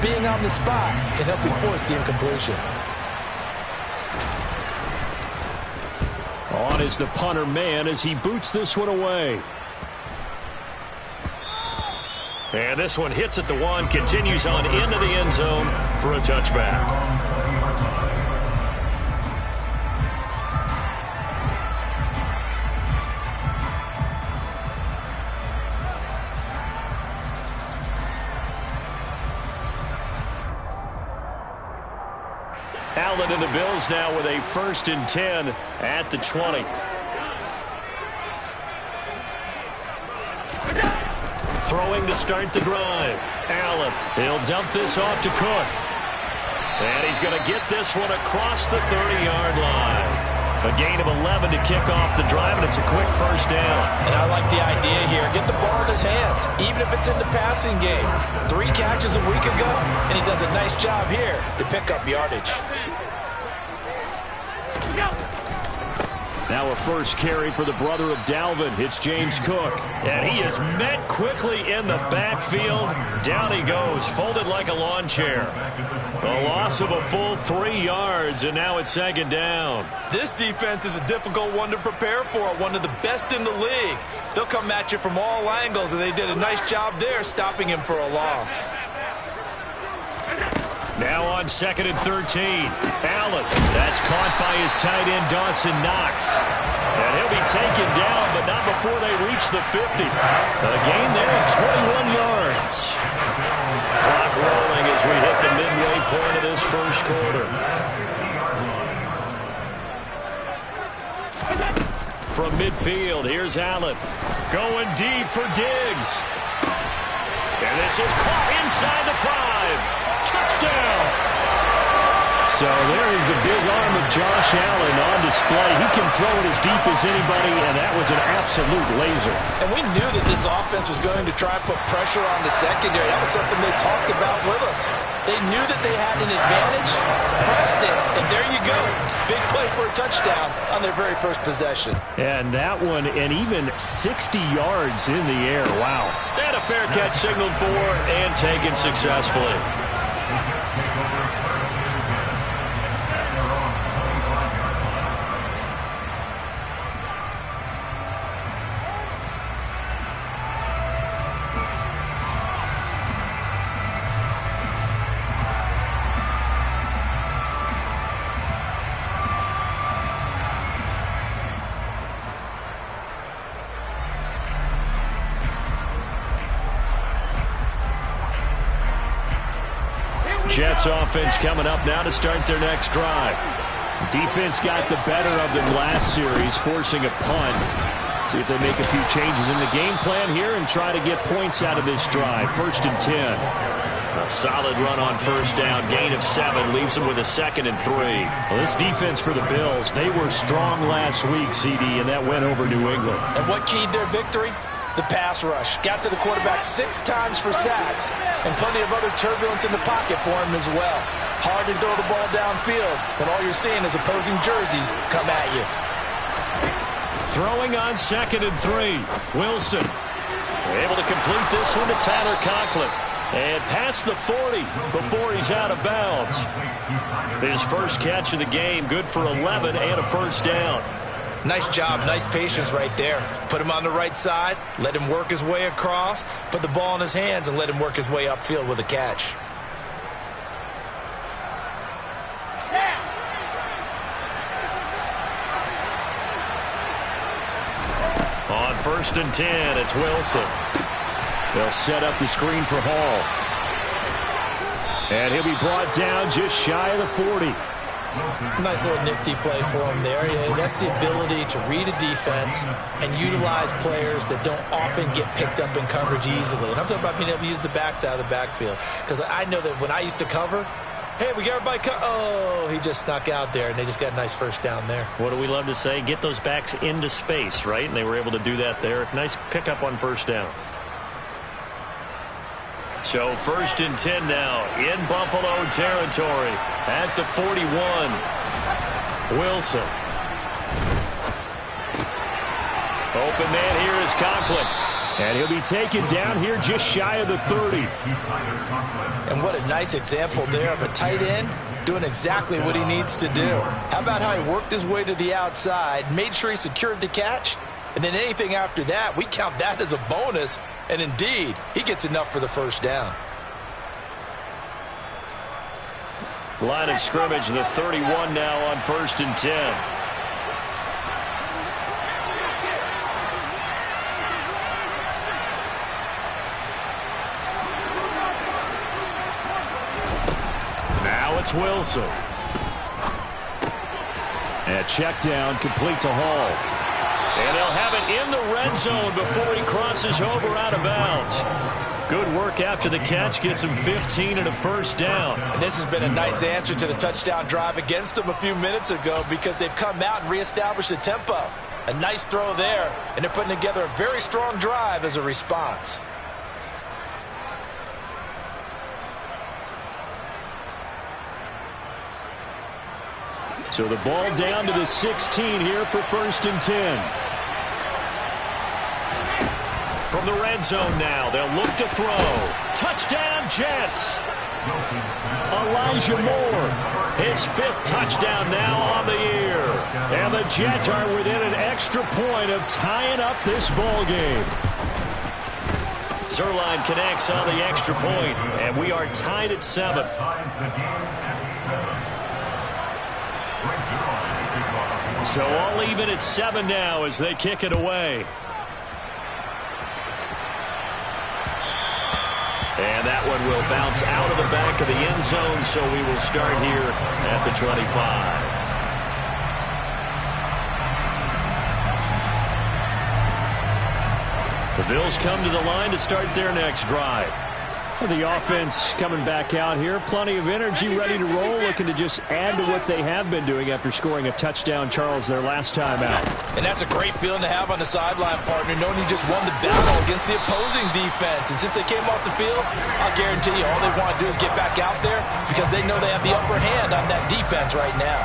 being on the spot can help you force the incompletion. On is the punter man as he boots this one away. And this one hits at the one, continues on into the end zone for a touchback. Allen and the Bills now with a 1st and 10 at the 20. Throwing to start the drive. Allen, he'll dump this off to Cook. And he's going to get this one across the 30-yard line. A gain of 11 to kick off the drive, and it's a quick 1st down. And I like the idea here. Get the ball in his hands, even if it's in the passing game. 3 catches a week ago, and he does a nice job here to pick up yardage. Now a first carry for the brother of Dalvin. It's James Cook. And he is met quickly in the backfield. Down he goes, folded like a lawn chair. A loss of a full 3 yards, and now it's 2nd down. This defense is a difficult one to prepare for, one of the best in the league. They'll come at you from all angles, and they did a nice job there stopping him for a loss. Now on 2nd and 13. Allen, that's caught by his tight end, Dawson Knox. And he'll be taken down, but not before they reach the 50. A gain there of 21 yards. Clock rolling as we hit the midway point of this 1st quarter. From midfield, here's Allen. Going deep for Diggs. And this is caught inside the 5. Touchdown! So there is the big arm of Josh Allen on display. He can throw it as deep as anybody, and that was an absolute laser. And we knew that this offense was going to try and put pressure on the secondary. That was something they talked about with us. They knew that they had an advantage, pressed it, and there you go. Big play for a touchdown on their very first possession. And that one, and even 60 yards in the air. Wow. And a fair catch signaled for and taken successfully. Jets offense coming up now to start their next drive. Defense got the better of them last series, forcing a punt. See if they make a few changes in the game plan here and try to get points out of this drive. 1st and 10. A solid run on 1st down. Gain of 7 leaves them with a 2nd and 3. Well, this defense for the Bills, they were strong last week, CD, and that went over New England. And what keyed their victory? The pass rush. Got to the quarterback 6 times for sacks, and plenty of other turbulence in the pocket for him as well. Hard to throw the ball downfield when all you're seeing is opposing jerseys come at you. Throwing on 2nd and 3. Wilson able to complete this one to Tyler Conklin. And past the 40 before he's out of bounds. His first catch of the game, good for 11 and a 1st down. Nice job, nice patience right there. Put him on the right side, let him work his way across, put the ball in his hands, and let him work his way upfield with a catch. On 1st and 10, it's Wilson. They'll set up the screen for Hall. And he'll be brought down just shy of the 40. Nice little nifty play for him there. Yeah, that's the ability to read a defense and utilize players that don't often get picked up in coverage easily. And I'm talking about being able to use the backs out of the backfield. Because I know that when I used to cover, hey, we got everybody oh, he just snuck out there, and they just got a nice 1st down there. What do we love to say? Get those backs into space, right? And they were able to do that there. Nice pickup on 1st down. So 1st and 10 now in Buffalo territory at the 41. Wilson. Open man here is Conklin. And he'll be taken down here just shy of the 30. And what a nice example there of a tight end doing exactly what he needs to do. How about how he worked his way to the outside, made sure he secured the catch, and then anything after that, we count that as a bonus. And indeed, he gets enough for the first down. Line of scrimmage, the 31 now on 1st and 10. Now it's Wilson. And check down, complete to Hall. And they'll have it in the red zone before he crosses over out of bounds. Good work after the catch, gets him 15 and a first down. And this has been a nice answer to the touchdown drive against them a few minutes ago because they've come out and reestablished the tempo. A nice throw there, and they're putting together a very strong drive as a response. So the ball down to the 16 here for 1st and 10. From the red zone now, they'll look to throw. Touchdown, Jets. Elijah Moore, his 5th touchdown now on the year. And the Jets are within an extra point of tying up this ball game. Zuerlein connects on the extra point, and we are tied at 7. So all even at 7 now as they kick it away. And that one will bounce out of the back of the end zone, so we will start here at the 25. The Bills come to the line to start their next drive. The offense coming back out here. Plenty of energy, ready to roll, looking to just add to what they have been doing after scoring a touchdown, Charles, their last time out. And that's a great feeling to have on the sideline, partner, knowing you just won the battle against the opposing defense. And since they came off the field, I'll guarantee you all they want to do is get back out there because they know they have the upper hand on that defense right now.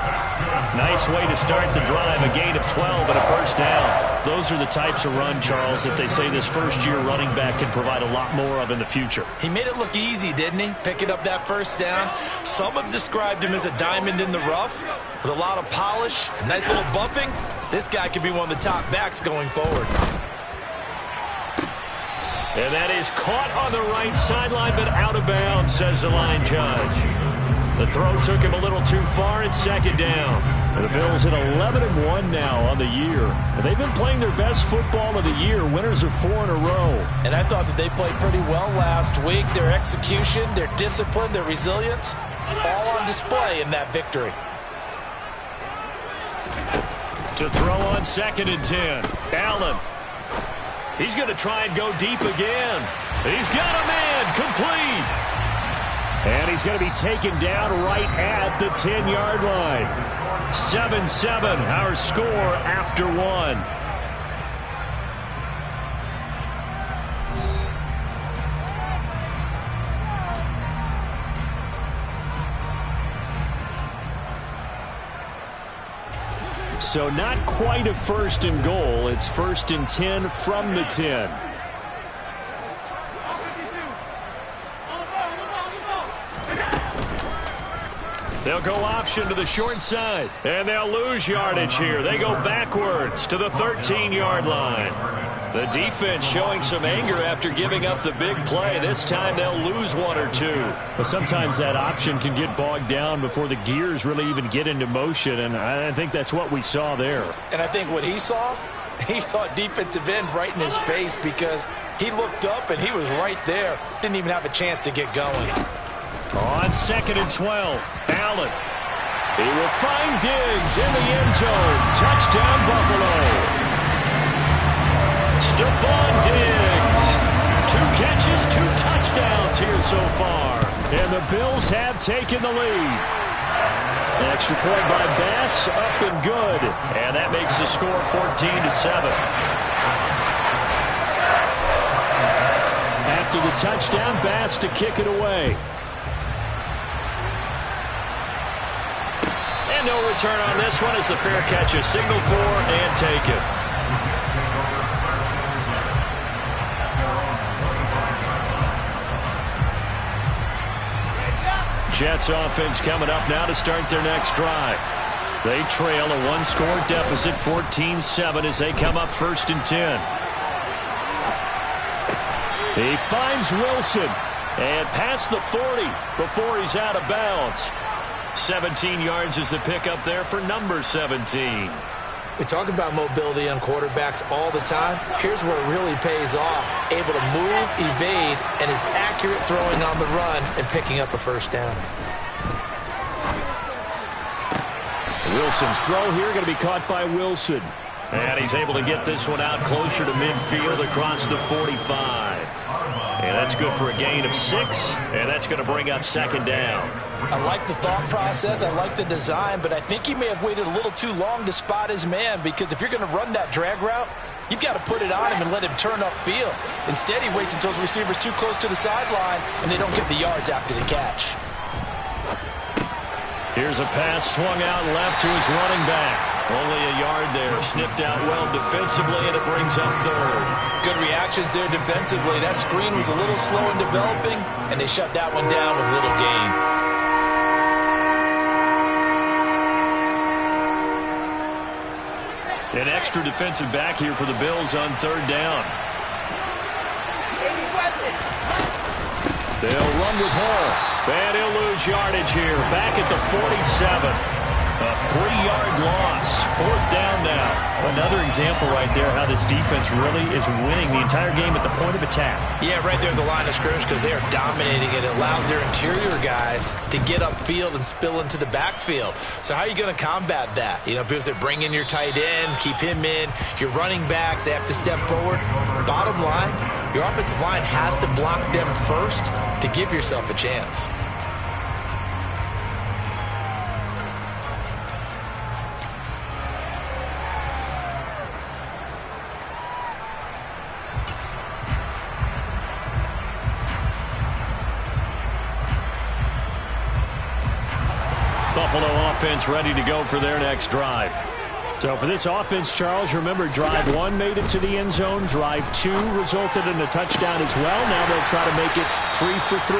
Nice way to start the drive, a gain of 12 and a first down. Those are the types of run, Charles, that they say this first-year running back can provide a lot more of in the future. He made it look easy, didn't he? Picking up that first down. Some have described him as a diamond in the rough with a lot of polish, nice little bumping. This guy could be one of the top backs going forward. And that is caught on the right sideline, but out of bounds, says the line judge. The throw took him a little too far at 2nd down. And the Bills at 11-1 now on the year. They've been playing their best football of the year. Winners of 4 in a row. And I thought that they played pretty well last week. Their execution, their discipline, their resilience, all on display in that victory. To throw on 2nd and 10. Allen. He's going to try and go deep again. He's got a man complete. And he's going to be taken down right at the 10-yard line. 7-7, our score after 1. So not quite a 1st and goal. It's 1st and 10 from the 10. They'll go option to the short side, and they'll lose yardage here. They go backwards to the 13-yard line. The defense showing some anger after giving up the big play. This time they'll lose 1 or 2. But sometimes that option can get bogged down before the gears really even get into motion, and I think that's what we saw there. And I think what he saw defensive end right in his face because he looked up and he was right there. Didn't even have a chance to get going. On 2nd and 12, Allen. He will find Diggs in the end zone. Touchdown, Buffalo. Stephon Diggs. 2 catches, 2 touchdowns here so far. And the Bills have taken the lead. Extra point by Bass, up and good. And that makes the score 14-7. After the touchdown, Bass to kick it away. And no return on this one as the fair catch is signaled for and taken. Jets offense coming up now to start their next drive. They trail a one-score deficit, 14-7, as they come up 1st and 10. He finds Wilson and past the 40 before he's out of bounds. 17 yards is the pickup there for number 17. We talk about mobility on quarterbacks all the time. Here's where it really pays off. Able to move, evade, and is accurate throwing on the run and picking up a first down. Wilson's throw here going to be caught by Wilson. And he's able to get this one out closer to midfield across the 45. And that's good for a gain of 6. And that's going to bring up 2nd down. I like the thought process. I like the design. But I think he may have waited a little too long to spot his man. Because if you're going to run that drag route, you've got to put it on him and let him turn upfield. Instead, he waits until his receiver's too close to the sideline and they don't get the yards after the catch. Here's a pass swung out left to his running back. Only a yard there. Sniffed out well defensively, and it brings up 3rd. Good reactions there defensively. That screen was a little slow in developing, and they shut that one down with little gain. An extra defensive back here for the Bills on 3rd down. They'll run with Hall. And he'll lose yardage here. Back at the 47. A 3-yard loss. 4th down now. Another example right there how this defense really is winning the entire game at the point of attack. Yeah, right there at the line of scrimmage because they are dominating it. It allows their interior guys to get upfield and spill into the backfield. So how are you going to combat that? You know, because they bring in your tight end, keep him in. Your running backs, they have to step forward. Bottom line, your offensive line has to block them first to give yourself a chance. Buffalo offense ready to go for their next drive. So for this offense, Charles, remember drive 1 made it to the end zone. Drive 2 resulted in a touchdown as well. Now they'll try to make it 3 for 3.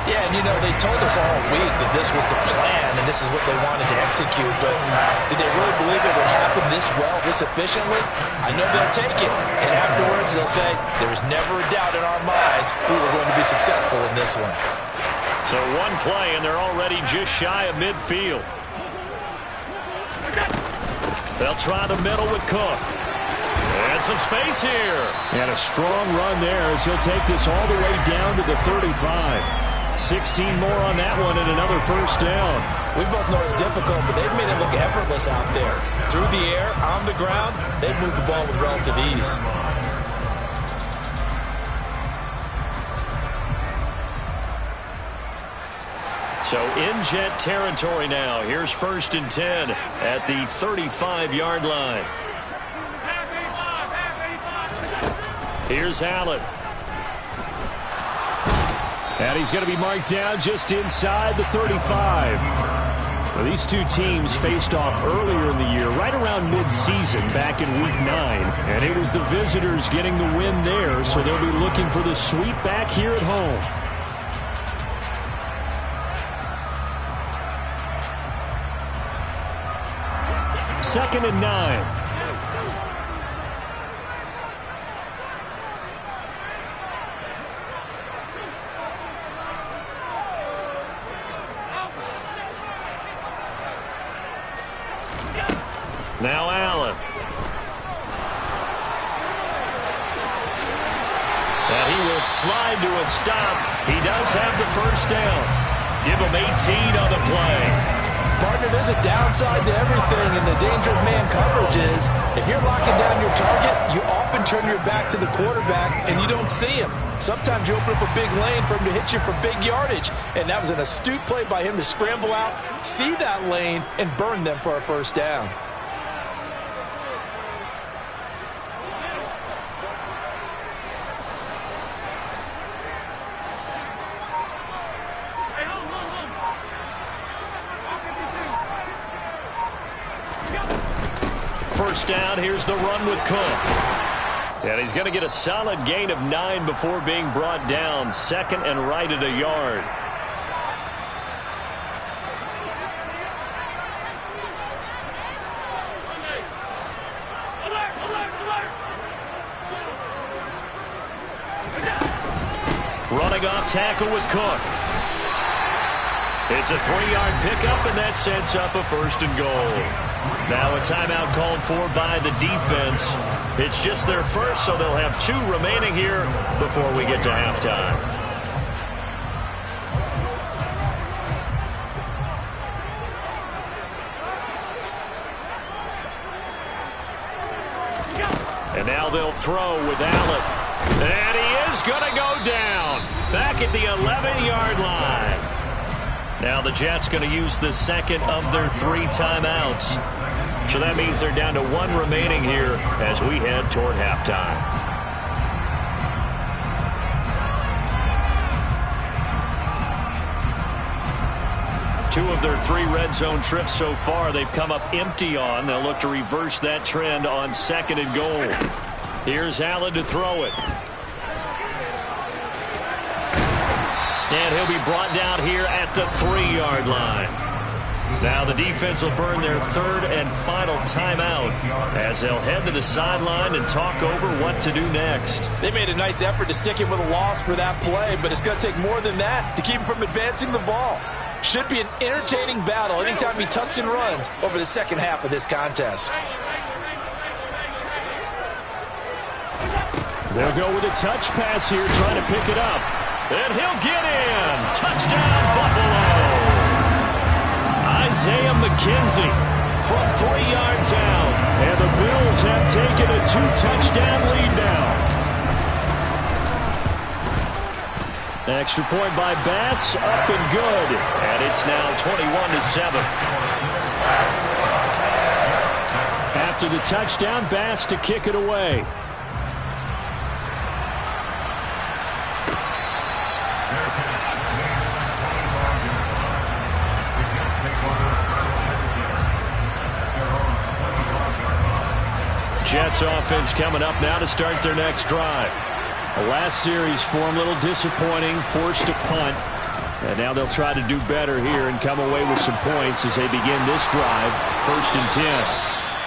Yeah, and you know, they told us all week that this was the plan and this is what they wanted to execute, but did they really believe it would happen this well, this efficiently? I know they'll take it, and afterwards they'll say, there was never a doubt in our minds we were going to be successful in this one. So 1 play, and they're already just shy of midfield. They'll try the middle with Cook. And some space here. And a strong run there as he'll take this all the way down to the 35. 16 more on that one and another first down. We both know it's difficult, but they've made it look effortless out there. Through the air, on the ground, they've moved the ball with relative ease. So in Jet territory now. Here's 1st and 10 at the 35-yard line. Here's Allen. And he's going to be marked down just inside the 35. Well, these two teams faced off earlier in the year, right around mid-season, back in Week 9. And it was the visitors getting the win there, so they'll be looking for the sweep back here at home. 2nd and 9. Now Allen. And he will slide to a stop. He does have the first down. Give him 18 on the play. Partner, there's a downside to everything, and the danger of man coverage is if you're locking down your target, you often turn your back to the quarterback and you don't see him. Sometimes you open up a big lane for him to hit you for big yardage, and that was an astute play by him to scramble out, see that lane, and burn them for a first down. First down, here's the run with Cook. And he's going to get a solid gain of 9 before being brought down. 2nd and right at a yard. coming off tackle with Cook. It's a 3-yard pickup, and that sets up a 1st and goal. Now a timeout called for by the defense. It's just their first, so they'll have 2 remaining here before we get to halftime. And now they'll throw with Allen. And he is going to go down. Back at the 11-yard line. Now the Jets going to use the second of their 3 timeouts. So that means they're down to 1 remaining here as we head toward halftime. Two of their 3 red zone trips so far they've come up empty on. They'll look to reverse that trend on 2nd and goal. Here's Allen to throw it. And he'll be brought down here at the 3-yard line. Now the defense will burn their 3rd and final timeout as they'll head to the sideline and talk over what to do next. They made a nice effort to stick him with a loss for that play, but it's going to take more than that to keep him from advancing the ball. Should be an entertaining battle anytime he tucks and runs over the second half of this contest. They'll go with a touch pass here, trying to pick it up. And he'll get in. Touchdown, Buffalo. Isaiah McKenzie from 3 yards out. And the Bills have taken a 2-touchdown lead now. Extra point by Bass, up and good. And it's now 21-7. After the touchdown, Bass to kick it away. Jets offense coming up now to start their next drive. The last series for them, a little disappointing, forced a punt. And now they'll try to do better here and come away with some points as they begin this drive. 1st and 10.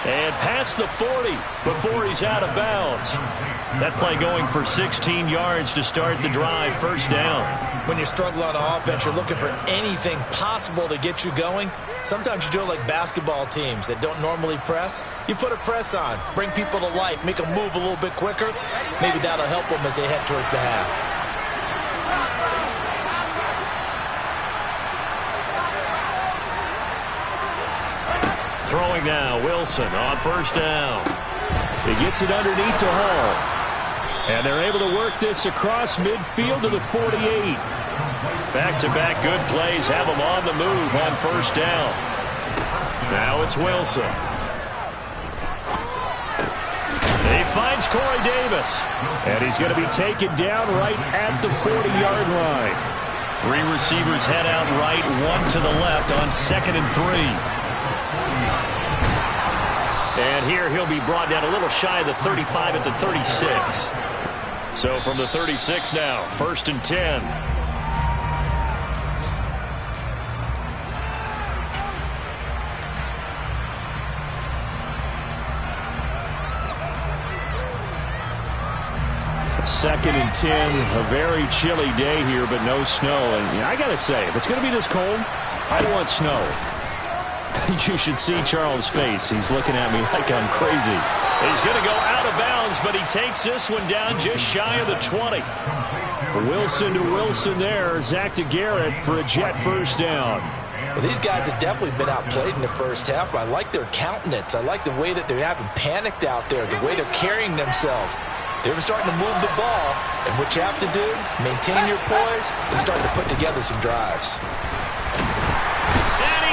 And past the 40 before he's out of bounds. That play going for 16 yards to start the drive. 1st down. When you're struggling on offense, you're looking for anything possible to get you going. Sometimes you do it like basketball teams that don't normally press. You put a press on, bring people to life, make them move a little bit quicker. Maybe that'll help them as they head towards the half. Throwing now, Wilson on 1st down. He gets it underneath to Hall. And they're able to work this across midfield to the 48. Back-to-back good plays have them on the move on 1st down. Now it's Wilson. He finds Corey Davis. And he's going to be taken down right at the 40-yard line. 3 receivers head out right, 1 to the left on 2nd and 3. And here he'll be brought down a little shy of the 35 at the 36. So from the 36 now, 1st and 10. Second and 10, a very chilly day here, but no snow. And I got to say, if it's going to be this cold, I want snow. You should see Charles' face. He's looking at me like I'm crazy. He's going to go out of bounds, but he takes this one down just shy of the 20. Wilson to Wilson there. Zach to Garrett for a Jet 1st down. Well, these guys have definitely been outplayed in the first half, but I like their countenance. I like the way that they're having panicked out there, the way they're carrying themselves. They're starting to move the ball, and what you have to do, maintain your poise and start to put together some drives.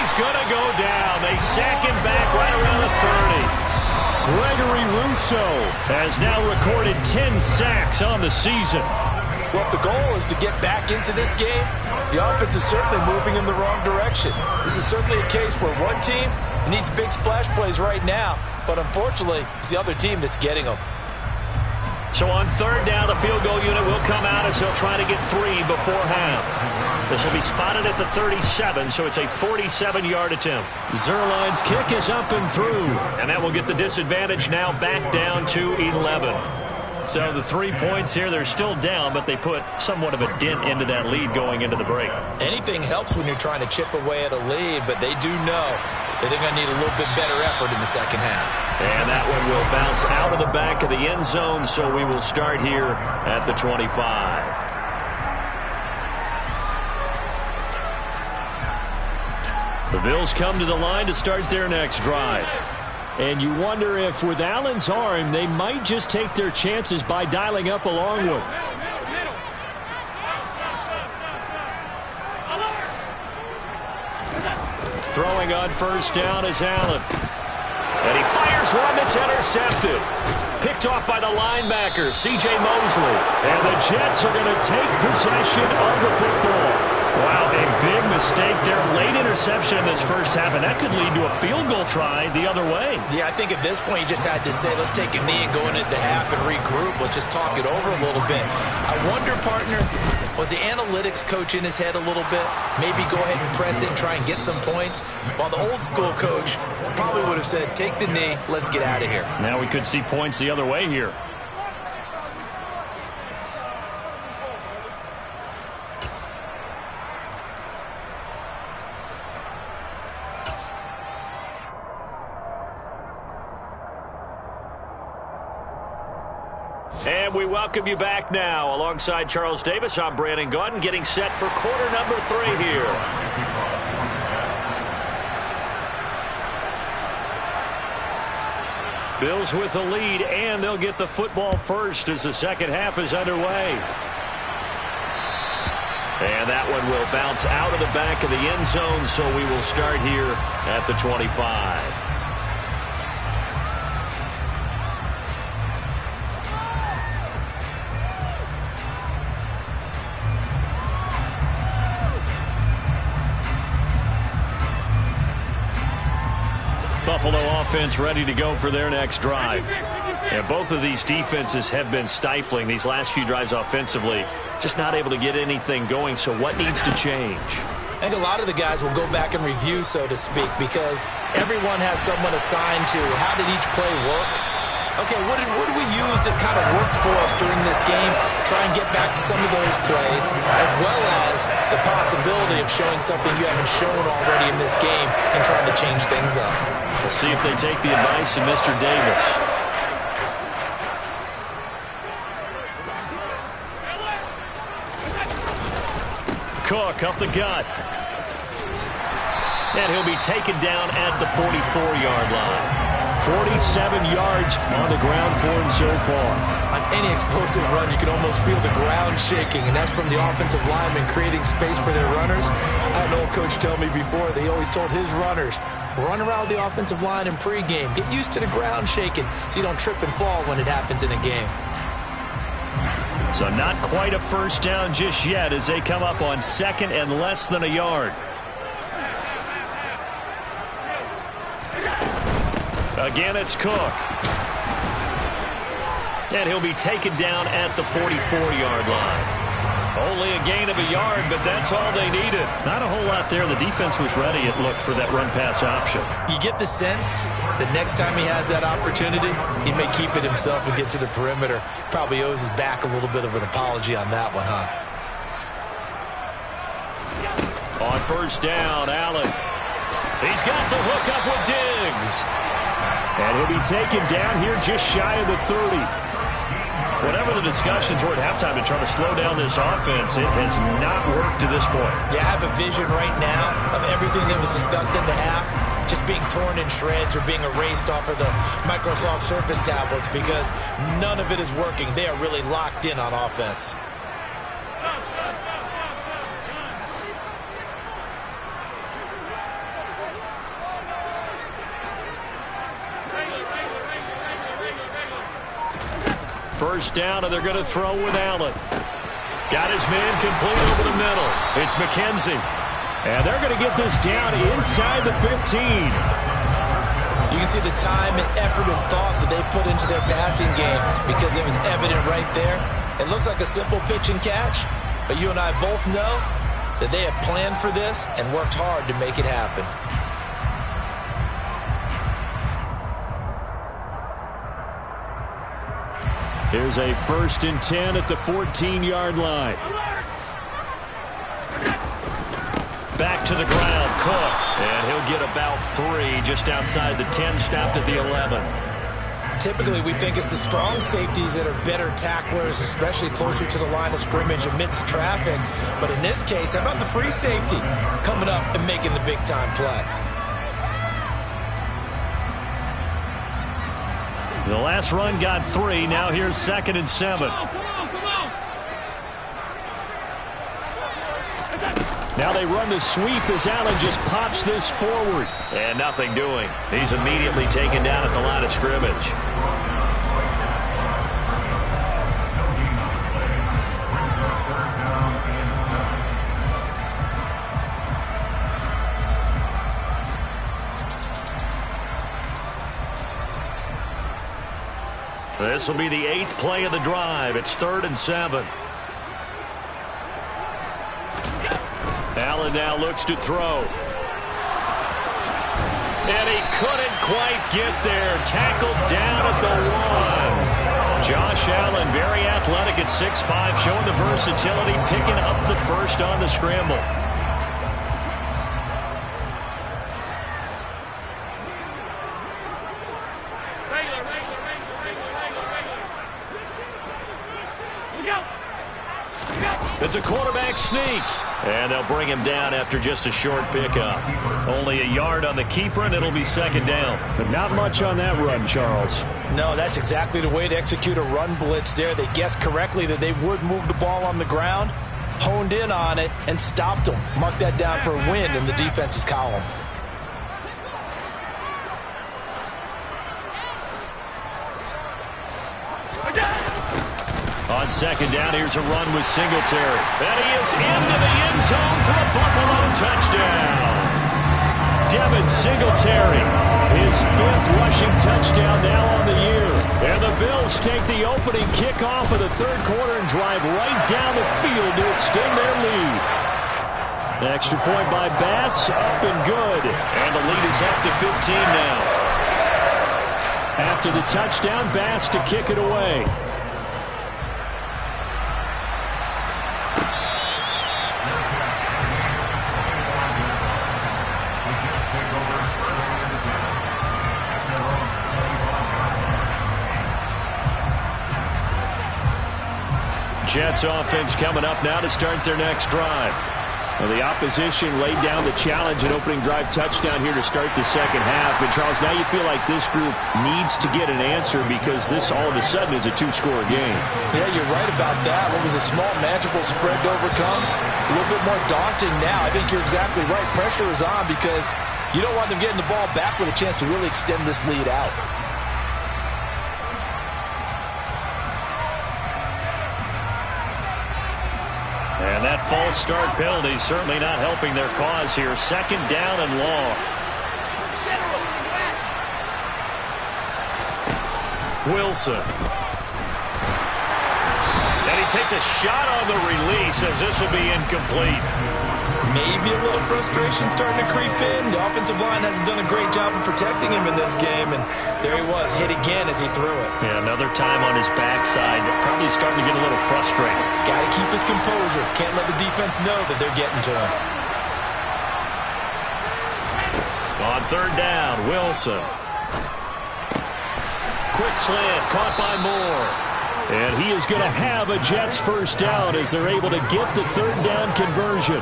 He's going to go down. They sack him back right around the 30. Gregory Rousseau has now recorded 10 sacks on the season. Well, if the goal is to get back into this game, the offense is certainly moving in the wrong direction. This is certainly a case where one team needs big splash plays right now, but unfortunately, it's the other team that's getting them. So on 3rd down, the field goal unit will come out as he'll try to get 3 before half. This will be spotted at the 37, so it's a 47-yard attempt. Zuerlein's kick is up and through, and that will get the disadvantage now back down to 11. So the 3 points here, they're still down, but they put somewhat of a dent into that lead going into the break. Anything helps when you're trying to chip away at a lead, but they do know that they're going to need a little bit better effort in the second half. And that one will bounce out of the back of the end zone, so we will start here at the 25. The Bills come to the line to start their next drive. And you wonder if with Allen's arm, they might just take their chances by dialing up a long one. Throwing on first down is Allen. And he fires one that's intercepted. Picked off by the linebacker, C.J. Mosley. And the Jets are going to take possession of the football. Wow, a big mistake there. Late interception in this first half, and that could lead to a field goal try the other way. Yeah, I think at this point you just had to say, let's take a knee and go into the half and regroup. Let's just talk it over a little bit. I wonder, partner, was the analytics coach in his head a little bit? Maybe go ahead and press it and try and get some points? While the old school coach probably would have said, take the knee, let's get out of here. Now we could see points the other way here. And we welcome you back now. Alongside Charles Davis, I'm Brandon Gaudin, getting set for quarter number 3 here. Bills with the lead, and they'll get the football first as the second half is underway. And that one will bounce out of the back of the end zone, so we will start here at the 25. Buffalo offense ready to go for their next drive. And both of these defenses have been stifling these last few drives offensively. Just not able to get anything going, so what needs to change? I think a lot of the guys will go back and review, so to speak, because everyone has someone assigned to how did each play work. Okay, what did we use that kind of worked for us during this game? Try and get back to some of those plays, as well as the possibility of showing something you haven't shown already in this game and trying to change things up. We'll see if they take the advice of Mr. Davis. Cook up the gut. And he'll be taken down at the 44-yard line. 47 yards on the ground for him so far. On any explosive run, you can almost feel the ground shaking, and that's from the offensive linemen creating space for their runners. I had an old coach tell me before, they always told his runners, run around the offensive line in pregame. Get used to the ground shaking so you don't trip and fall when it happens in a game. So not quite a first down just yet as they come up on second and less than a yard. Again, it's Cook. And he'll be taken down at the 44-yard line. Only a gain of a yard, but that's all they needed. Not a whole lot there. The defense was ready, it looked, for that run-pass option. You get the sense that next time he has that opportunity, he may keep it himself and get to the perimeter. Probably owes his back a little bit of an apology on that one, huh? On first down, Allen. He's got the hook up with Diggs. And he'll be taken down here just shy of the 30. Whatever the discussions were at halftime to try to slow down this offense, it has not worked to this point. Yeah, I have a vision right now of everything that was discussed in the half just being torn in shreds or being erased off of the Microsoft Surface tablets because none of it is working. They are really locked in on offense. First down, and they're going to throw with Allen. Got his man complete over the middle. It's McKenzie. And they're going to get this down inside the 15. You can see the time and effort and thought that they put into their passing game because it was evident right there. It looks like a simple pitch and catch, but you and I both know that they have planned for this and worked hard to make it happen. Here's a 1st and 10 at the 14-yard line. Back to the ground, Cook. And he'll get about 3 just outside the 10, stopped at the 11. Typically, we think it's the strong safeties that are better tacklers, especially closer to the line of scrimmage amidst traffic. But in this case, how about the free safety coming up and making the big-time play? The last run got 3. Now here's 2nd and 7. Now they run the sweep as Allen just pops this forward. And nothing doing. He's immediately taken down at the line of scrimmage. This will be the 8th play of the drive. It's 3rd and 7. Allen now looks to throw. And he couldn't quite get there. Tackled down at the 1. Josh Allen, very athletic at 6'5", showing the versatility, picking up the first on the scramble. It's a quarterback sneak. And they'll bring him down after just a short pickup. Only a yard on the keeper, and it'll be 2nd down. But not much on that run, Charles. No, that's exactly the way to execute a run blitz there. They guessed correctly that they would move the ball on the ground, honed in on it, and stopped them. Mark that down for a win in the defense's column. On 2nd down, here's a run with Singletary. And he is into the end zone for a Buffalo touchdown. Devin Singletary, his 5th rushing touchdown now on the year. And the Bills take the opening kickoff of the 3rd quarter and drive right down the field to extend their lead. An extra point by Bass, up and good. And the lead is up to 15 now. After the touchdown, Bass to kick it away. Jets offense coming up now to start their next drive. Well, the opposition laid down the challenge and opening drive touchdown here to start the 2nd half. And, Charles, now you feel like this group needs to get an answer because this all of a sudden is a 2-score game. Yeah, you're right about that. What was a small, manageable spread to overcome? A little bit more daunting now. I think you're exactly right. Pressure is on because you don't want them getting the ball back with a chance to really extend this lead out. And that false start penalty certainly not helping their cause here. 2nd down and long. Wilson. And he takes a shot on the release as this will be incomplete. Maybe a little frustration starting to creep in. The offensive line hasn't done a great job of protecting him in this game, and there he was, hit again as he threw it. Yeah, another time on his backside, probably starting to get a little frustrated. Got to keep his composure. Can't let the defense know that they're getting to him. On 3rd down, Wilson. Quick slant, caught by Moore. And he is going to have a Jets 1st down as they're able to get the 3rd down conversion.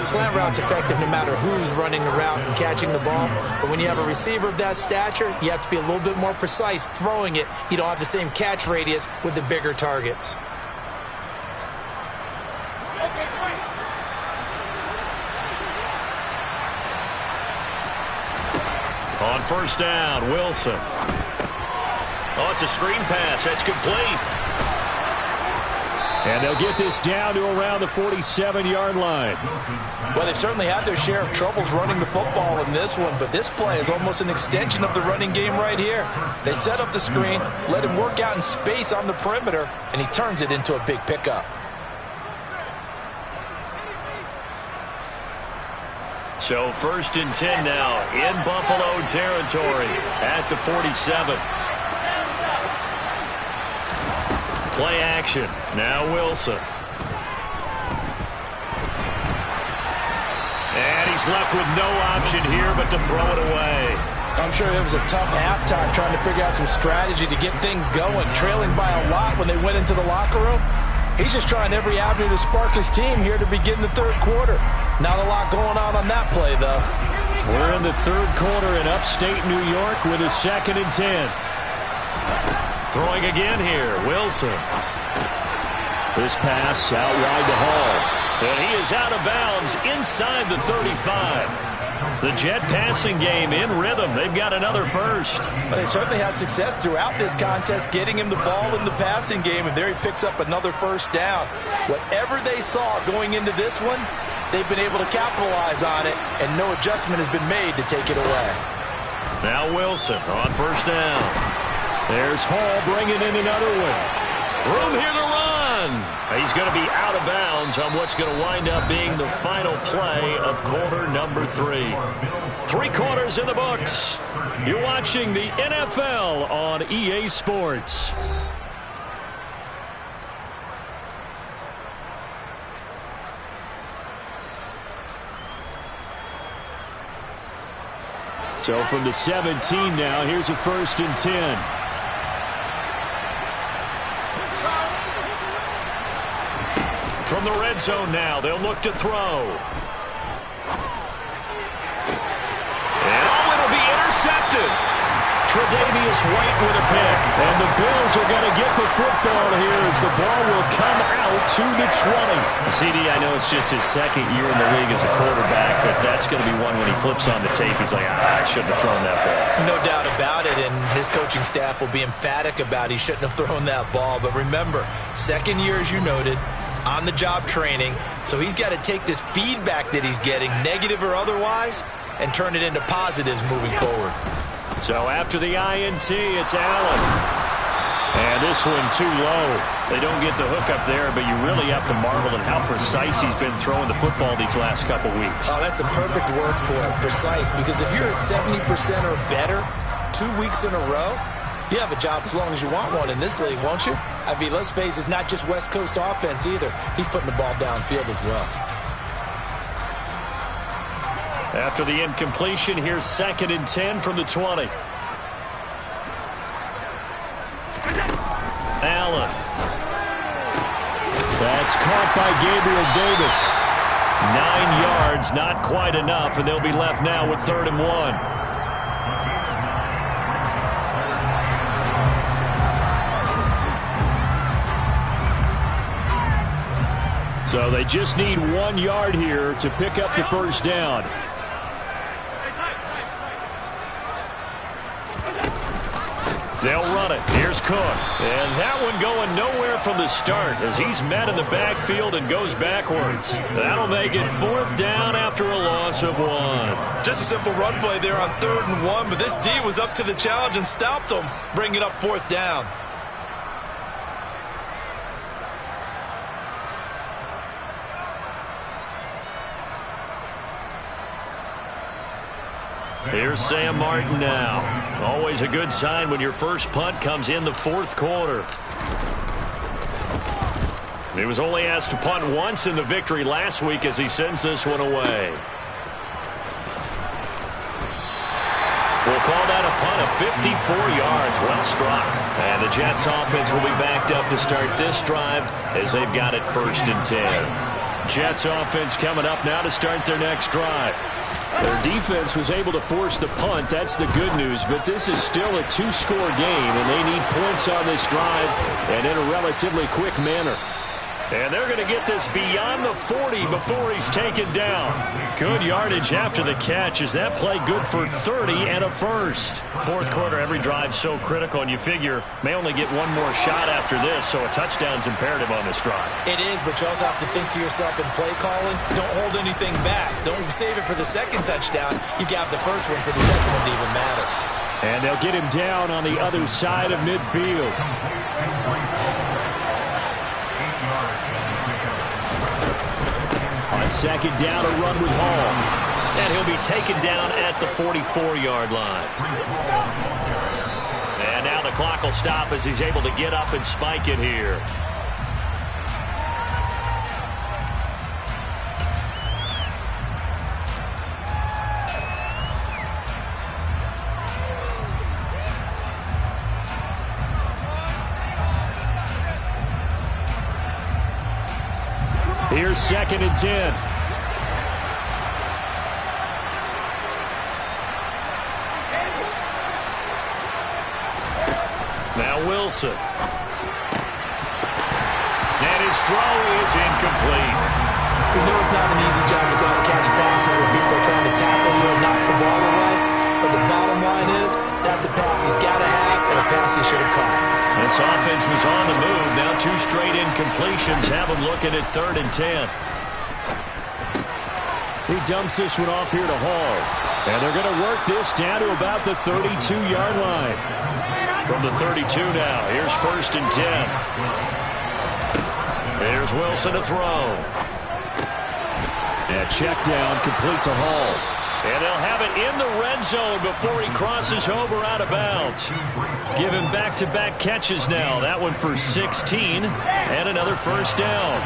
Slant route's effective no matter who's running the route and catching the ball. But when you have a receiver of that stature, you have to be a little bit more precise throwing it. You don't have the same catch radius with the bigger targets. On 1st down, Wilson. Oh, it's a screen pass. That's complete. And they'll get this down to around the 47-yard line. Well, they've certainly had their share of troubles running the football in this one, but this play is almost an extension of the running game right here. They set up the screen, let him work out in space on the perimeter, and he turns it into a big pickup. So 1st and 10 now in Buffalo territory at the 47. Play action. Now Wilson. And he's left with no option here but to throw it away. I'm sure it was a tough halftime trying to figure out some strategy to get things going. Trailing by a lot when they went into the locker room. He's just trying every avenue to spark his team here to begin the third quarter. Not a lot going on that play, though. We're in the third quarter in upstate New York with a 2nd and 10. Throwing again here, Wilson. This pass out wide to Hall. And he is out of bounds inside the 35. The Jet passing game in rhythm. They've got another first. They certainly had success throughout this contest getting him the ball in the passing game, and there he picks up another first down. Whatever they saw going into this one, they've been able to capitalize on it, and no adjustment has been made to take it away. Now Wilson on first down. There's Hall bringing in another one. Room here to run. He's going to be out of bounds on what's going to wind up being the final play of quarter number 3. 3 quarters in the books. You're watching the NFL on EA Sports. So from the 17 now, here's a 1st and 10. From the red zone now, they'll look to throw. And it'll be intercepted. Tre'Davious White with a pick. And the Bills are going to get the football here as the ball will come out to the 20. CD, I know it's just his 2nd year in the league as a quarterback, but that's going to be one when he flips on the tape. He's like, I shouldn't have thrown that ball. No doubt about it, and his coaching staff will be emphatic about he shouldn't have thrown that ball. But remember, 2nd year, as you noted, on-the-job training, so he's got to take this feedback that he's getting, negative or otherwise, and turn it into positives moving forward. So after the INT, it's Allen. And this one too low. They don't get the hook up there, but you really have to marvel at how precise he's been throwing the football these last couple weeks. Oh, that's a perfect word for it, precise, because if you're at 70% or better 2 weeks in a row, you have a job as long as you want one in this league, won't you? I mean, let's face it, it's not just West Coast offense either. He's putting the ball downfield as well. After the incompletion, here's 2nd and 10 from the 20. Allen. That's caught by Gabriel Davis. 9 yards, not quite enough, and they'll be left now with 3rd and 1. So they just need 1 yard here to pick up the first down. They'll run it. Here's Cook. And that one going nowhere from the start as he's met in the backfield and goes backwards. That'll make it 4th down after a loss of 1. Just a simple run play there on 3rd and 1, but this D was up to the challenge and stopped them, bringing up 4th down. Here's Sam Martin now. Always a good sign when your first punt comes in the 4th quarter. He was only asked to punt once in the victory last week as he sends this one away. We'll call that a punt of 54 yards. Well struck. And the Jets offense will be backed up to start this drive as they've got it 1st and 10. Jets offense coming up now to start their next drive. Their defense was able to force the punt. That's the good news. But this is still a 2-score game, and they need points on this drive and in a relatively quick manner. And they're going to get this beyond the 40 before he's taken down. Good yardage after the catch. Is that play good for 30 and a first? 4th quarter, every drive so critical, and you figure may only get one more shot after this, so a touchdown's imperative on this drive. It is, but you also have to think to yourself in play calling, don't hold anything back. Don't save it for the 2nd touchdown. You got the first one for the 2nd one to even matter. And they'll get him down on the other side of midfield. On 2nd down, a run with Hall. And he'll be taken down at the 44-yard line. And now the clock will stop as he's able to get up and spike it here. Here's 2nd and 10. Now Wilson. And his throw is incomplete. We know it's not an easy job to go out and catch passes where people are trying to tackle you and knock the ball away. But the bottom line is, that's a pass he's got to have and a pass he should have caught. This offense was on the move. Now 2 straight incompletions have him looking at 3rd and 10. He dumps this one off here to Hall. And they're going to work this down to about the 32-yard line. From the 32 now, here's 1st and 10. There's Wilson to throw. And check down, complete to Hall. And they'll have it in the red zone before he crosses over out of bounds. Give him back-to-back catches now. That one for 16 and another 1st down.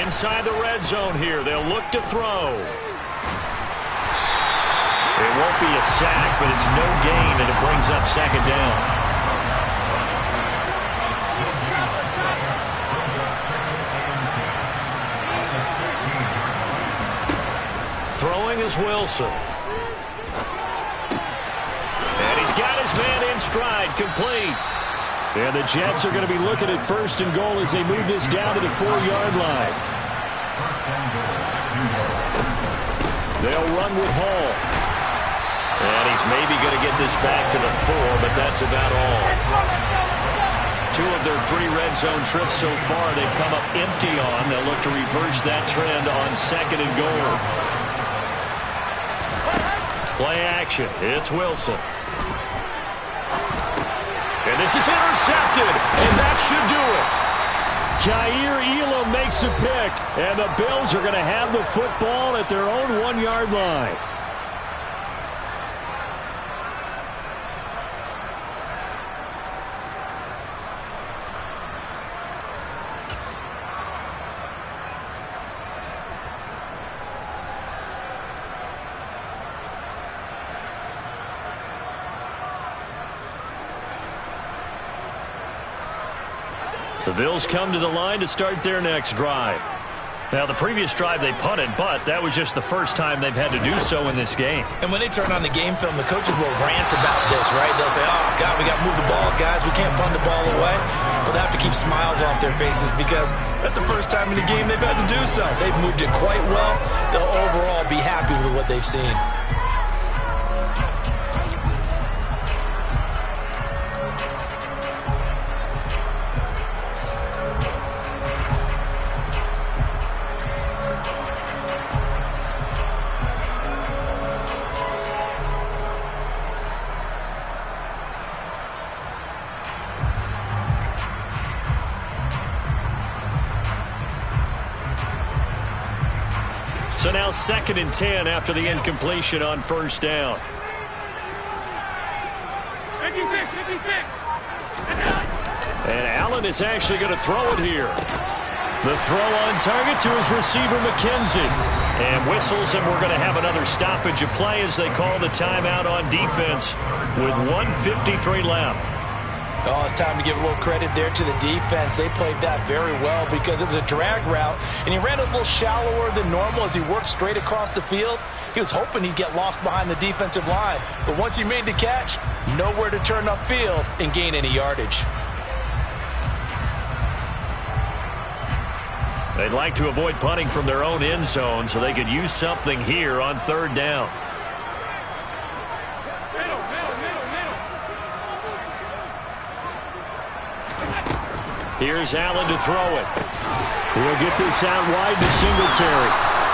Inside the red zone here, they'll look to throw. It won't be a sack, but it's no gain, and it brings up 2nd down. Throwing is Wilson. And he's got his man in stride, complete. And the Jets are going to be looking at 1st and goal as they move this down to the 4-yard line. They'll run with Hall. And he's maybe going to get this back to the 4, but that's about all. 2 of their 3 red zone trips so far they've come up empty on. They'll look to reverse that trend on 2nd and goal. Play action. It's Wilson. And this is intercepted, and that should do it. Jair Elam makes a pick, and the Bills are going to have the football at their own 1-yard line. The Bills come to the line to start their next drive. Now, the previous drive they punted, but that was just the first time they've had to do so in this game. And when they turn on the game film, the coaches will rant about this, right? They'll say, oh, God, we got to move the ball, guys. We can't punt the ball away. But they have to keep smiles off their faces because that's the first time in the game they've had to do so. They've moved it quite well. They'll overall be happy with what they've seen. So now 2nd and 10 after the incompletion on 1st down. And Allen is actually going to throw it here. The throw on target to his receiver, McKenzie. And whistles, and we're going to have another stoppage of play as they call the timeout on defense with 1:53 left. Oh, it's time to give a little credit there to the defense. They played that very well because it was a drag route, and he ran a little shallower than normal as he worked straight across the field. He was hoping he'd get lost behind the defensive line, but once he made the catch, nowhere to turn upfield and gain any yardage. They'd like to avoid punting from their own end zone so they could use something here on 3rd down. Here's Allen to throw it. He'll get this out wide to Singletary.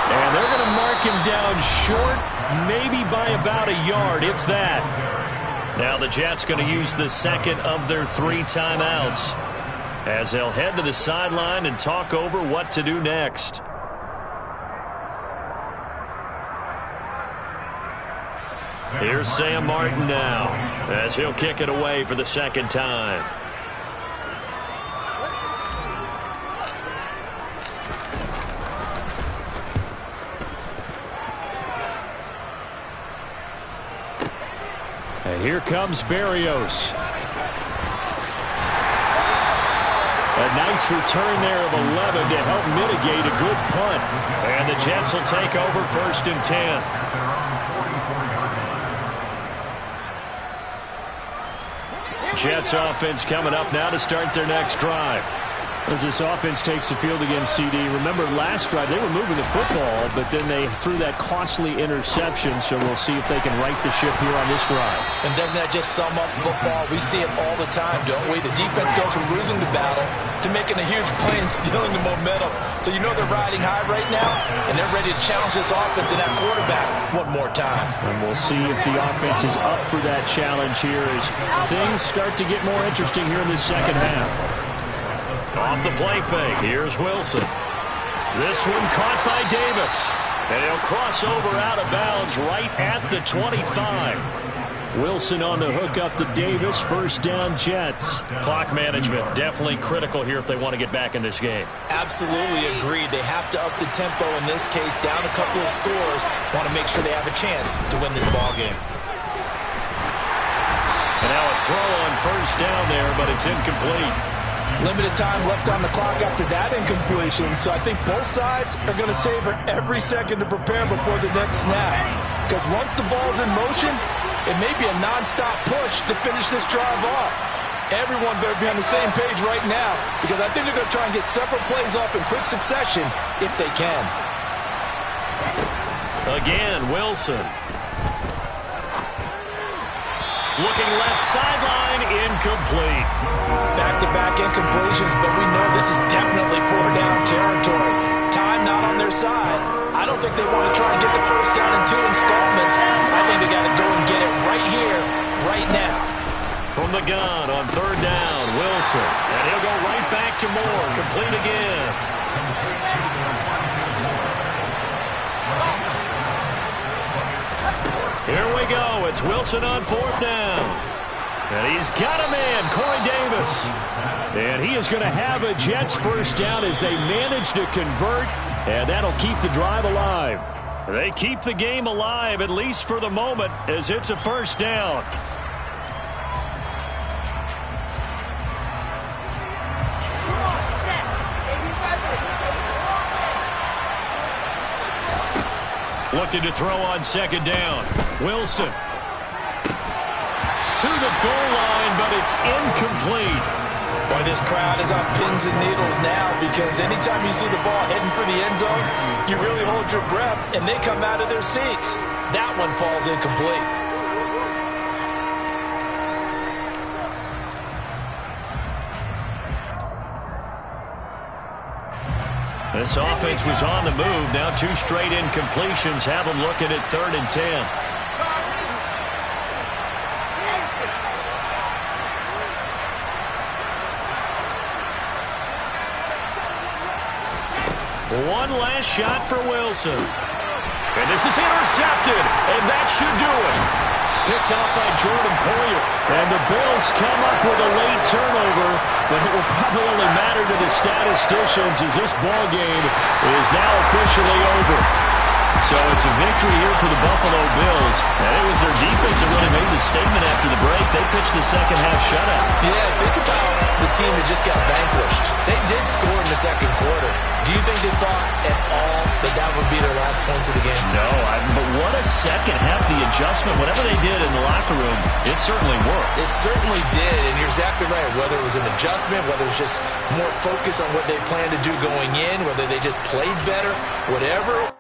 And they're going to mark him down short, maybe by about a yard, if that. Now the Jets going to use the 2nd of their 3 timeouts as they'll head to the sideline and talk over what to do next. Here's Sam Martin now as he'll kick it away for the second time. And here comes Berrios. A nice return there of 11 to help mitigate a good punt. And the Jets will take over 1st and 10. Jets offense coming up now to start their next drive. As this offense takes the field against CD, remember last drive they were moving the football, but then they threw that costly interception, so we'll see if they can right the ship here on this drive. And doesn't that just sum up football? We see it all the time, don't we? The defense goes from losing the battle to making a huge play and stealing the momentum. So you know they're riding high right now, and they're ready to challenge this offense and that quarterback one more time. And we'll see if the offense is up for that challenge here as things start to get more interesting here in this second half. Off the play fake, here's Wilson. This one caught by Davis. And he'll cross over out of bounds right at the 25. Wilson on the hook up to Davis. First down, Jets. Clock management definitely critical here if they want to get back in this game. Absolutely agreed. They have to up the tempo in this case, down a couple of scores. Want to make sure they have a chance to win this ball game. And now a throw on first down there, but it's incomplete. Limited time left on the clock after that incompletion, so I think both sides are going to savor every second to prepare before the next snap. Because once the ball's in motion, it may be a non-stop push to finish this drive off. Everyone better be on the same page right now, because I think they're going to try and get several plays off in quick succession if they can. Again, Wilson. Looking left sideline, incomplete. Back-to-back incompletions, but we know this is definitely 4-down territory. Time not on their side. I don't think they want to try and get the first down in 2 installments. I think they got to go and get it right here, right now. From the gun on 3rd down, Wilson. And he'll go right back to Moore, complete again. Here we go. It's Wilson on 4th down. And he's got a man, Corey Davis. And he is going to have a Jets first down as they manage to convert, and that'll keep the drive alive. They keep the game alive, at least for the moment, as it's a first down. Looking to throw on 2nd down. Wilson. To the goal line, but it's incomplete. Boy, this crowd is on pins and needles now, because anytime you see the ball heading for the end zone, you really hold your breath, and they come out of their seats. That one falls incomplete. This offense was on the move. Now 2 straight incompletions have them looking at 3rd and 10. One last shot for Wilson. And this is intercepted, and that should do it. Picked off by Jordan Poyer. And the Bills come up with a late turnover, but it will probably only matter to the statisticians as this ball game is now officially over. So it's a victory here for the Buffalo Bills. And it was their defense that really made the statement after the break. They pitched the second half shutout. Yeah, think about the team that just got vanquished. They did score in the second quarter. Do you think they thought at all that that would be their last points of the game? No, but what a second half. The adjustment, whatever they did in the locker room, it certainly worked. It certainly did, and you're exactly right. Whether it was an adjustment, whether it was just more focus on what they planned to do going in, whether they just played better, whatever.